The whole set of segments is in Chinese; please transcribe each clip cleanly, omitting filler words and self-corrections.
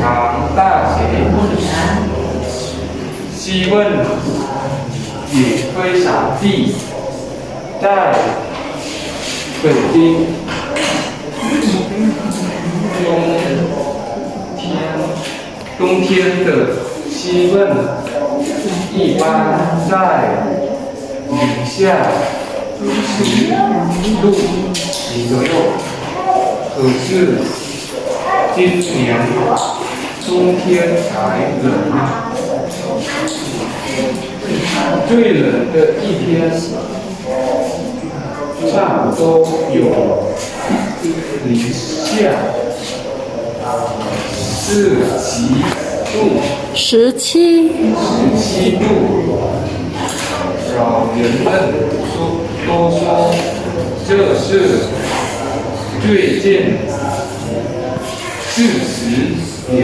常大节，希问也非常地，在北京冬天的希问一般在零下10度左右，可是今年冬天才冷，最冷的一天差不多有零下17度，老人们都说这是最近40年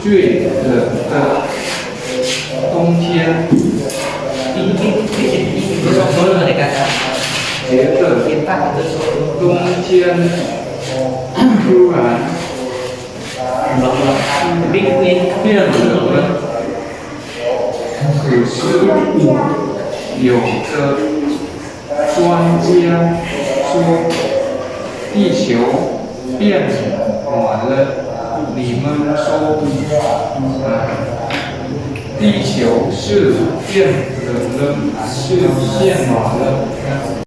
最冷的冬天。觉得冬天突然变冷了，可是有的专家说地球变暖了，你们说地球是变冷了，是变暖了？